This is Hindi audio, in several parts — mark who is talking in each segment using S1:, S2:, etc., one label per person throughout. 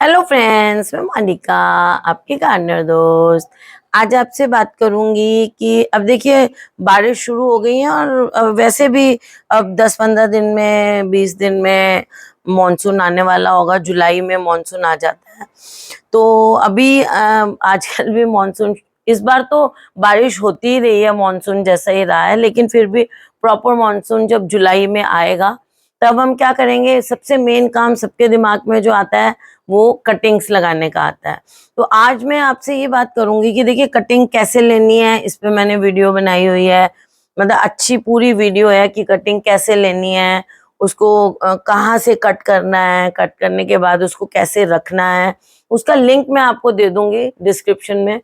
S1: हेलो फ्रेंड्स, मैं मोनिका, आपकी गार्डनर दोस्त। आज आपसे बात करूंगी कि अब देखिए बारिश शुरू हो गई है और वैसे भी अब 10-15 दिन में 20 दिन में मॉनसून आने वाला होगा। जुलाई में मॉनसून आ जाता है। तो अभी आजकल भी मॉनसून, इस बार तो बारिश होती ही रही है, मॉनसून जैसा ही रहा है, लेकिन फिर भी प्रॉपर मॉनसून जब जुलाई में आएगा तब हम क्या करेंगे। सबसे मेन काम सबके दिमाग में जो आता है वो कटिंग्स लगाने का आता है। तो आज मैं आपसे ये बात करूंगी कि देखिए कटिंग कैसे लेनी है, इस पे मैंने वीडियो बनाई हुई है। मतलब अच्छी पूरी वीडियो है कि कटिंग कैसे लेनी है, उसको कहाँ से कट करना है, कट करने के बाद उसको कैसे रखना है। उसका लिंक मैं आपको दे दूंगी डिस्क्रिप्शन में।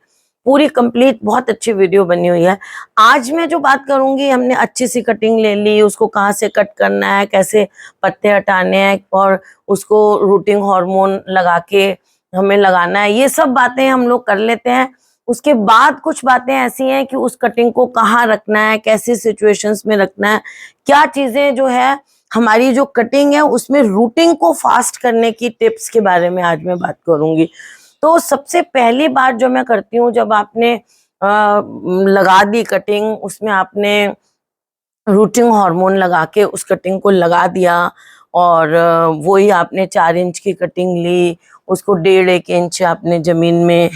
S1: पूरी कंप्लीट बहुत अच्छी वीडियो बनी हुई है। आज मैं जो बात करूंगी, हमने अच्छी सी कटिंग ले ली, उसको कहाँ से कट करना है, कैसे पत्ते हटाने हैं और उसको रूटिंग हार्मोन लगा के हमें लगाना है, ये सब बातें हम लोग कर लेते हैं। उसके बाद कुछ बातें ऐसी हैं कि उस कटिंग को कहाँ रखना है, कैसी सिचुएशंस में रखना है, क्या चीजें जो है हमारी जो कटिंग है उसमें रूटिंग को फास्ट करने की टिप्स के बारे में आज मैं बात करूंगी। तो सबसे पहली बात जो मैं करती हूँ, जब आपने लगा दी कटिंग, उसमें आपने रूटिंग हार्मोन लगा के उस कटिंग को लगा दिया और वही आपने 4 इंच की कटिंग ली, उसको 1.5-1 इंच आपने जमीन में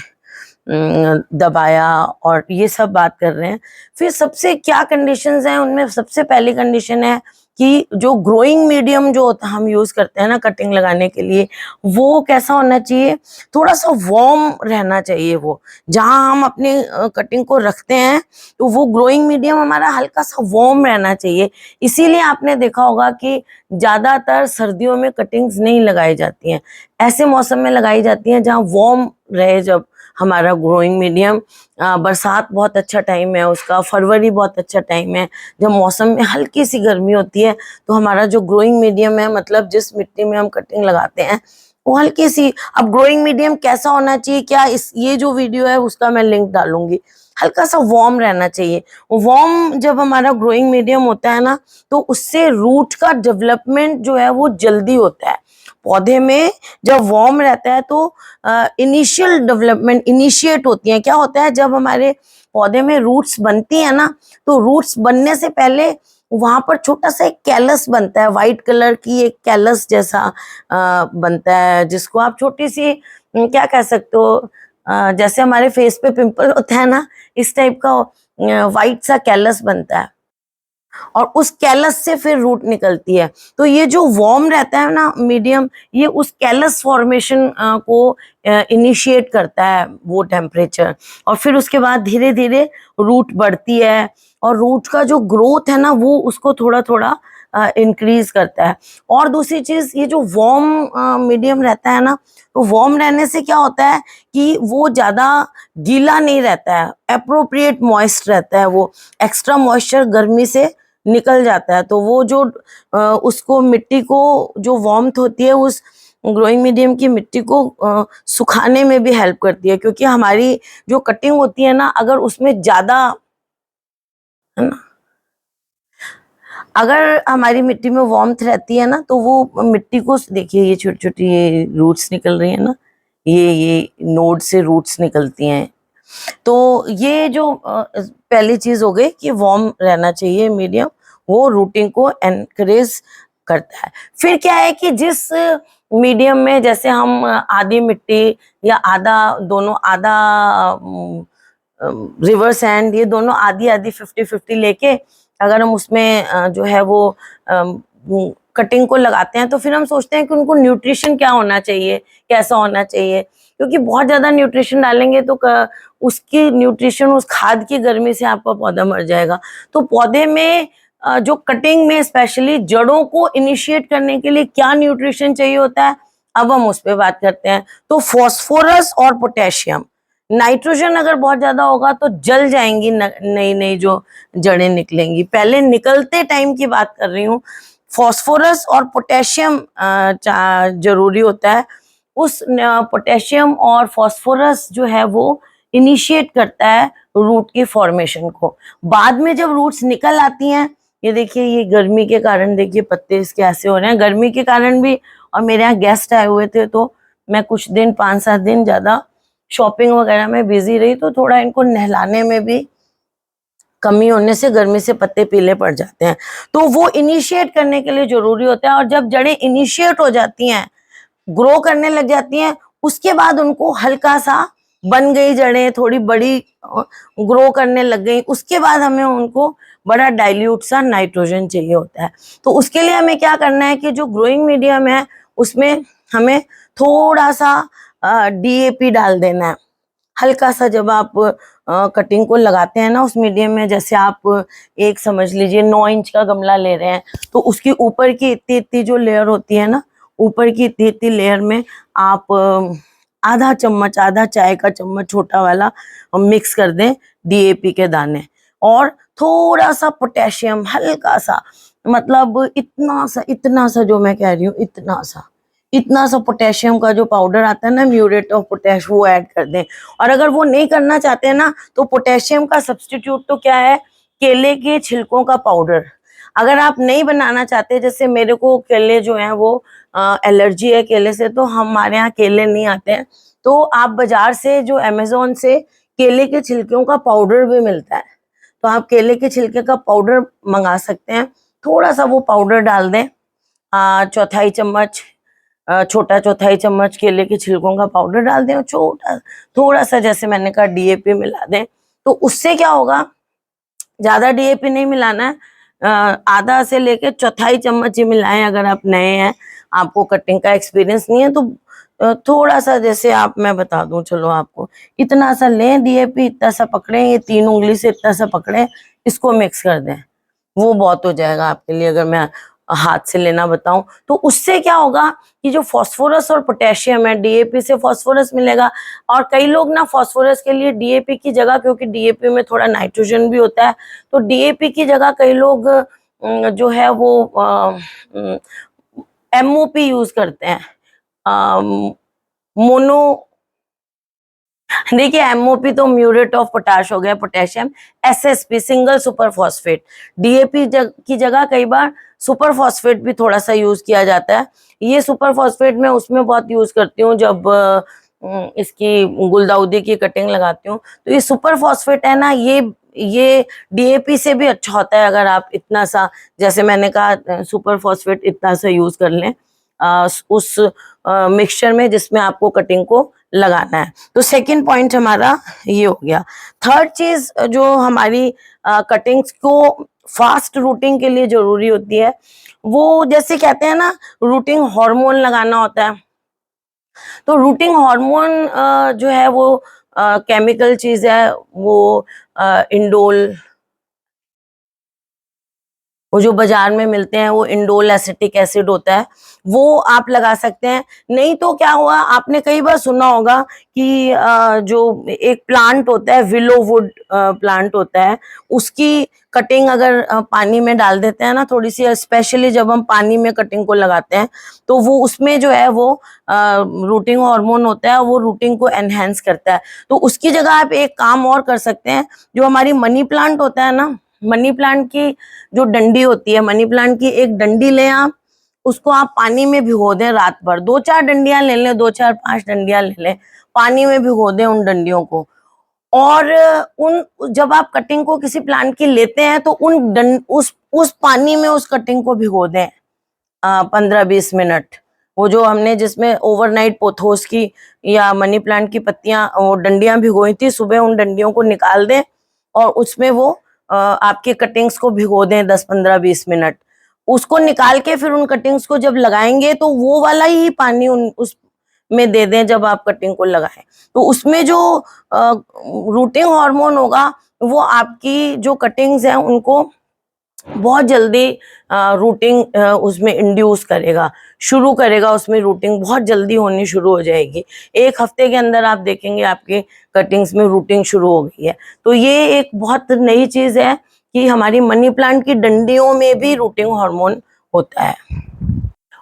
S1: दबाया और ये सब बात कर रहे हैं। फिर सबसे क्या कंडीशंस हैं, उनमें सबसे पहली कंडीशन है कि जो ग्रोइंग मीडियम जो होता है हम यूज करते हैं ना कटिंग लगाने के लिए, वो कैसा होना चाहिए, थोड़ा सा वार्म रहना चाहिए। वो जहां हम अपनी कटिंग को रखते हैं तो वो ग्रोइंग मीडियम हमारा हल्का सा वार्म रहना चाहिए। इसीलिए आपने देखा होगा कि ज्यादातर सर्दियों में कटिंग्स नहीं लगाई जाती हैं, ऐसे मौसम में लगाई जाती हैं जहाँ वार्म रहे। जब हमारा ग्रोइंग मीडियम, बरसात बहुत अच्छा टाइम है उसका, फरवरी बहुत अच्छा टाइम है जब मौसम में हल्की सी गर्मी होती है, तो हमारा जो ग्रोइंग मीडियम है, मतलब जिस मिट्टी में हम कटिंग लगाते हैं वो हल्की सी। अब ग्रोइंग मीडियम कैसा होना चाहिए, क्या इस ये जो वीडियो है उसका मैं लिंक डालूंगी, हल्का सा वार्म रहना चाहिए। वार्म जब हमारा ग्रोइंग मीडियम होता है ना, तो उससे रूट का डेवलपमेंट जो है वो जल्दी होता है पौधे में। जब वार्म रहता है तो इनिशियल डेवलपमेंट इनिशिएट होती है। क्या होता है, जब हमारे पौधे में रूट्स बनती है ना, तो रूट्स बनने से पहले वहां पर छोटा सा एक कैलस बनता है, व्हाइट कलर की एक कैलस जैसा बनता है, जिसको आप छोटी सी क्या कह सकते हो, जैसे हमारे फेस पे पिंपल होता है ना, इस टाइप का व्हाइट सा कैलस बनता है और उस कैलस से फिर रूट निकलती है। तो ये जो वार्म रहता है ना मीडियम, ये उस कैलस फॉर्मेशन को इनिशिएट करता है वो टेम्परेचर, और फिर उसके बाद धीरे धीरे रूट बढ़ती है और रूट का जो ग्रोथ है ना वो उसको थोड़ा थोड़ा इंक्रीज करता है। और दूसरी चीज, ये जो वार्म मीडियम रहता है ना, तो वार्म रहने से क्या होता है कि वो ज्यादा गीला नहीं रहता है, अप्रोप्रिएट मॉइस्ट रहता है। वो एक्स्ट्रा मॉइस्चर गर्मी से निकल जाता है, तो वो जो उसको मिट्टी को जो वार्मथ होती है उस ग्रोइंग मीडियम की मिट्टी को सुखाने में भी हेल्प करती है। क्योंकि हमारी जो कटिंग होती है ना, अगर उसमें ज्यादा, है ना, अगर हमारी मिट्टी में वार्मथ रहती है ना, तो वो मिट्टी को, देखिए ये छोटी छोटी ये रूट्स निकल रही है ना, ये नोड से रूट्स निकलती हैं। तो ये जो पहली चीज हो गई कि वार्म रहना चाहिए मीडियम, वो रूटिंग को एनकरेज करता है। फिर क्या है कि जिस मीडियम में, जैसे हम आधी मिट्टी या आधा, दोनों आधा रिवर सैंड, ये दोनों आधी आधी 50-50 लेके अगर हम उसमें जो है वो कटिंग को लगाते हैं, तो फिर हम सोचते हैं कि उनको न्यूट्रिशन क्या होना चाहिए, कैसा होना चाहिए। क्योंकि बहुत ज्यादा न्यूट्रिशन डालेंगे तो उसकी न्यूट्रिशन, उस खाद की गर्मी से आपका पौधा मर जाएगा। तो पौधे में जो कटिंग में स्पेशली जड़ों को इनिशिएट करने के लिए क्या न्यूट्रिशन चाहिए होता है, अब हम उस पर बात करते हैं। तो फॉस्फोरस और पोटेशियम, नाइट्रोजन अगर बहुत ज्यादा होगा तो जल जाएंगी, नई नई जो जड़ें निकलेंगी। पहले निकलते टाइम की बात कर रही हूँ। फॉस्फोरस और पोटेशियम जरूरी होता है। उस पोटेशियम और फॉस्फोरस जो है वो इनिशिएट करता है रूट की फॉर्मेशन को। बाद में जब रूट्स निकल आती हैं, ये देखिए, ये गर्मी के कारण देखिए पत्ते इसके ऐसे हो रहे हैं, गर्मी के कारण भी। और मेरे यहाँ गेस्ट आए हुए थे तो मैं कुछ दिन 5-7 दिन ज़्यादा शॉपिंग वगैरह में बिजी रही, तो थोड़ा इनको नहलाने में भी कमी होने से गर्मी से पत्ते पीले पड़ जाते हैं। तो वो इनिशिएट करने के लिए जरूरी होता है, और जब जड़ें इनिशिएट हो जाती हैं, ग्रो करने लग जाती हैं, उसके बाद उनको हल्का सा बन गई जड़ें, थोड़ी बड़ी ग्रो करने लग गई, उसके बाद हमें उनको बड़ा डाइल्यूट सा नाइट्रोजन चाहिए होता है। तो उसके लिए हमें क्या करना है कि जो ग्रोइंग मीडियम है उसमें हमें थोड़ा सा डीएपी डाल देना है, हल्का सा। जब आप कटिंग को लगाते हैं ना उस मीडियम में, जैसे आप एक समझ लीजिए 9 इंच का गमला ले रहे हैं, तो उसकी ऊपर की इतनी इतनी जो लेयर होती है ना, ऊपर की इतनी इतनी लेयर में आप आधा चम्मच, आधा चाय का चम्मच छोटा वाला मिक्स कर दें डीएपी के दाने, और थोड़ा सा पोटेशियम, हल्का सा, मतलब इतना सा जो मैं कह रही हूँ, इतना सा पोटेशियम का जो पाउडर आता है ना, म्यूरेट ऑफ पोटेश, वो ऐड कर दें। और अगर वो नहीं करना चाहते हैं ना, तो पोटेशियम का सब्स्टिट्यूट तो क्या है, केले के छिलकों का पाउडर। अगर आप नहीं बनाना चाहते, जैसे मेरे को केले जो है वो एलर्जी है केले से, तो हमारे यहाँ केले नहीं आते हैं, तो आप बाजार से, जो अमेजोन से केले के छिलकों का पाउडर भी मिलता है, तो आप केले के छिलके का पाउडर मंगा सकते हैं। थोड़ा सा वो पाउडर डाल दें, चौथाई चम्मच, छोटा चौथाई चम्मच केले के छिलकों का पाउडर डाल दें, और थोड़ा सा जैसे मैंने कहा डीएपी मिला दें। तो उससे क्या होगा, ज्यादा डीएपी नहीं मिलाना है, आधा से लेके चौथाई चम्मच ही मिलाएं। अगर आप नए हैं, आपको कटिंग का एक्सपीरियंस नहीं है, तो थोड़ा सा, जैसे मैं बता दूं, चलो आपको, इतना सा लें डीएपी, इतना सा पकड़े, ये 3 उंगली से इतना सा पकड़े, इसको मिक्स कर दें, वो बहुत हो जाएगा आपके लिए। अगर मैं हाथ से लेना बताऊं, तो उससे क्या होगा कि जो फास्फोरस और पोटेशियम है, डीएपी से फास्फोरस मिलेगा। और कई लोग ना फास्फोरस के लिए डीएपी की जगह, क्योंकि डीएपी में थोड़ा नाइट्रोजन भी होता है, तो डीएपी की जगह कई लोग जो है वो एमओपी यूज करते हैं, मोनो। देखिए, एमओपी तो म्यूरेट ऑफ पोटाश हो गया, potassium. SSP, single super phosphate. DAP की जगह कई बार सुपर फॉस्फेट भी थोड़ा सा यूज किया जाता है। ये सुपर फॉस्फेट मैं उसमें बहुत यूज करती हूँ जब इसकी गुलदाउदी की कटिंग लगाती हूँ, तो ये सुपर फॉस्फेट है ना, ये डीएपी से भी अच्छा होता है। अगर आप इतना सा, जैसे मैंने कहा, सुपर फॉस्फेट इतना सा यूज कर लें उस मिक्सचर में जिसमें आपको कटिंग को लगाना है। तो सेकंड पॉइंट हमारा ये हो गया। थर्ड चीज जो हमारी कटिंग्स को फास्ट रूटिंग के लिए जरूरी होती है, वो जैसे कहते हैं ना, रूटिंग हार्मोन लगाना होता है। तो रूटिंग हार्मोन जो है वो केमिकल चीज है, वो इंडोल, वो जो बाजार में मिलते हैं, वो इंडोल एसिटिक एसिड होता है, वो आप लगा सकते हैं। नहीं तो क्या हुआ, आपने कई बार सुना होगा कि जो एक प्लांट होता है, विलो वुड प्लांट होता है, उसकी कटिंग अगर पानी में डाल देते हैं ना थोड़ी सी, स्पेशली जब हम पानी में कटिंग को लगाते हैं, तो वो उसमें जो है वो रूटिंग हार्मोन होता है, वो रूटिंग को एनहेंस करता है। तो उसकी जगह आप एक काम और कर सकते हैं, जो हमारी मनी प्लांट होता है ना, मनी प्लांट की जो डंडी होती है, मनी प्लांट की एक डंडी लें आप, उसको आप पानी में भिगो दें रात भर। 2-4 डंडियां ले लें, 2-4-5 डंडियां ले लें, पानी में भिगो दें उन डंडियों को। और जब आप कटिंग को किसी प्लांट की लेते हैं, तो उस पानी में उस कटिंग को भिगो दें 15-20 मिनट। वो जो हमने जिसमें ओवरनाइट पोथोस की या मनी प्लांट की पत्तियां, वो डंडियां भिगोई थी, सुबह उन डंडियों को निकाल दें और उसमें वो आपके कटिंग्स को भिगो दें 10-15-20 मिनट। उसको निकाल के फिर उन कटिंग्स को जब लगाएंगे, तो वो वाला ही पानी उस में दे दें जब आप कटिंग को लगाएं। तो उसमें जो रूटिंग हार्मोन होगा, वो आपकी जो कटिंग्स हैं उनको बहुत जल्दी रूटिंग उसमें इंड्यूस करेगा, शुरू करेगा, उसमें रूटिंग बहुत जल्दी होनी शुरू हो जाएगी। 1 हफ्ते के अंदर आप देखेंगे आपके कटिंग्स में रूटिंग शुरू हो गई है। तो ये एक बहुत नई चीज है कि हमारी मनी प्लांट की डंडियों में भी रूटिंग हार्मोन होता है।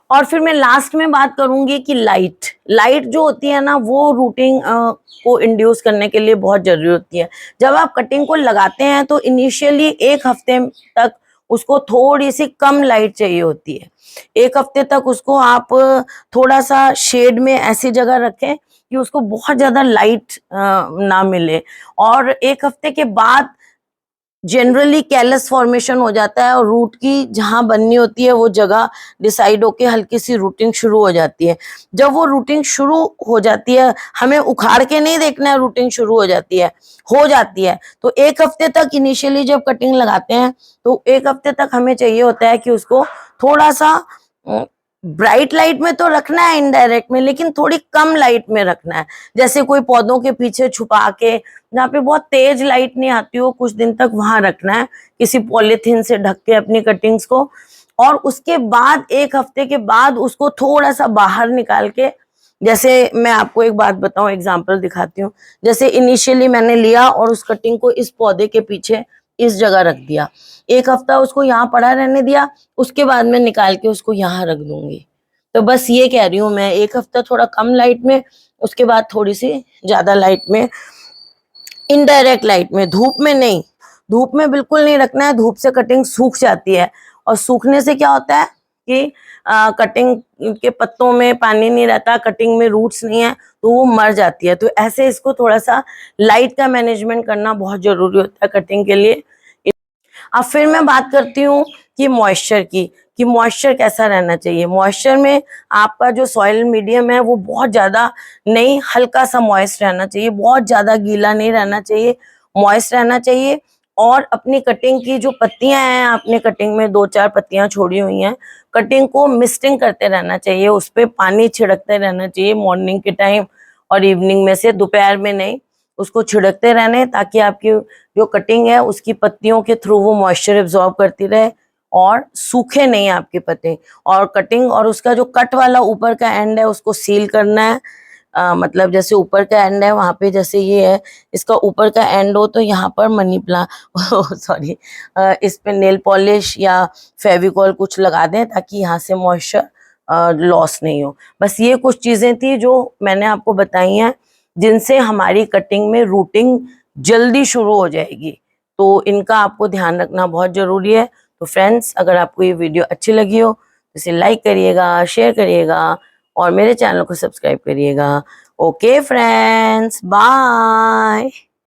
S1: और फिर मैं लास्ट में बात करूंगी कि लाइट जो होती है ना, वो रूटिंग को इंड्यूस करने के लिए बहुत जरूरी होती है। जब आप कटिंग को लगाते हैं, तो इनिशियली 1 हफ्ते तक उसको थोड़ी सी कम लाइट चाहिए होती है। एक हफ्ते तक उसको आप थोड़ा सा शेड में ऐसी जगह रखें कि उसको बहुत ज्यादा लाइट ना मिले, और एक हफ्ते के बाद जनरली कैलस फॉर्मेशन हो जाता है और रूट की जहां बननी होती है वो जगह डिसाइड होके हल्की सी रूटिंग शुरू हो जाती है। जब वो रूटिंग शुरू हो जाती है, हमें उखाड़ के नहीं देखना है, रूटिंग शुरू हो जाती है तो एक हफ्ते तक इनिशियली जब कटिंग लगाते हैं तो एक हफ्ते तक हमें चाहिए होता है कि उसको थोड़ा सा ब्राइट लाइट में तो रखना है, इनडायरेक्ट में, लेकिन थोड़ी कम लाइट में रखना है। जैसे कोई पौधों के पीछे छुपा के, जहाँ पे बहुत तेज लाइट नहीं आती हो, कुछ दिन तक वहां रखना है, किसी पॉलिथीन से ढक के अपनी कटिंग्स को। और उसके बाद एक हफ्ते के बाद उसको थोड़ा सा बाहर निकाल के, जैसे मैं आपको एक बात बताऊं, एग्जांपल दिखाती हूँ। जैसे इनिशियली मैंने लिया और उस कटिंग को इस पौधे के पीछे इस जगह रख दिया, एक हफ्ता उसको यहाँ पड़ा रहने दिया, उसके बाद में निकाल के उसको यहाँ रख दूंगी। तो बस ये कह रही हूँ मैं, एक हफ्ता थोड़ा कम लाइट में, उसके बाद थोड़ी सी ज्यादा लाइट में, इनडायरेक्ट लाइट में, धूप में नहीं, धूप में बिल्कुल नहीं रखना है, धूप से कटिंग सूख जाती है, और सूखने से क्या होता है कि कटिंग के पत्तों में पानी नहीं रहता, कटिंग में रूट्स नहीं है तो वो मर जाती है। तो ऐसे इसको थोड़ा सा लाइट का मैनेजमेंट करना बहुत जरूरी होता है कटिंग के लिए। अब फिर मैं बात करती हूँ कि मॉइस्चर की, कि मॉइस्चर कैसा रहना चाहिए। मॉइस्चर में आपका जो सॉइल मीडियम है वो बहुत ज्यादा नहीं, हल्का सा मॉइस्ट रहना चाहिए, बहुत ज्यादा गीला नहीं रहना चाहिए, मॉइस्ट रहना चाहिए। और अपनी कटिंग की जो पत्तियां हैं, आपने कटिंग में 2-4 पत्तियां छोड़ी हुई हैं, कटिंग को मिस्टिंग करते रहना चाहिए, उस पर पानी छिड़कते रहना चाहिए मॉर्निंग के टाइम और इवनिंग में से, दोपहर में नहीं, उसको छिड़कते रहने, ताकि आपकी जो कटिंग है उसकी पत्तियों के थ्रू वो मॉइस्चर एब्जॉर्ब करती रहे और सूखे नहीं आपके पत्ते। और कटिंग और उसका जो कट वाला ऊपर का एंड है उसको सील करना है। मतलब जैसे ऊपर का एंड है वहां पे, जैसे ये है, इसका ऊपर का एंड हो तो यहाँ पर मनी प्लांट सॉरी, इस पे नेल पॉलिश या फेविकॉल कुछ लगा दें ताकि यहाँ से मॉइस्चर लॉस नहीं हो। बस ये कुछ चीजें थी जो मैंने आपको बताई हैं, जिनसे हमारी कटिंग में रूटिंग जल्दी शुरू हो जाएगी। तो इनका आपको ध्यान रखना बहुत जरूरी है। तो फ्रेंड्स, अगर आपको ये वीडियो अच्छी लगी हो तो इसे लाइक करिएगा, शेयर करिएगा और मेरे चैनल को सब्सक्राइब करिएगा। Okay friends, bye.